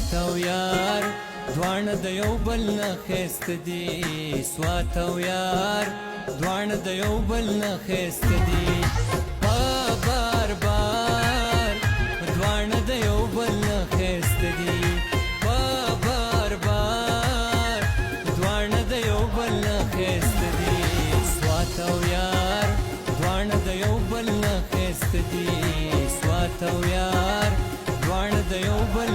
سوات او یار دواړه د یو بل نه ښایسته دي سوات او یار دواړه د یو بل نه ښایسته دي بار بار دواړه د یو بل نه ښایسته دي بار بار دواړه د یو بل نه ښایسته دي سوات او یار دواړه د یو بل نه ښایسته دي سوات او یار دواړه د یو بل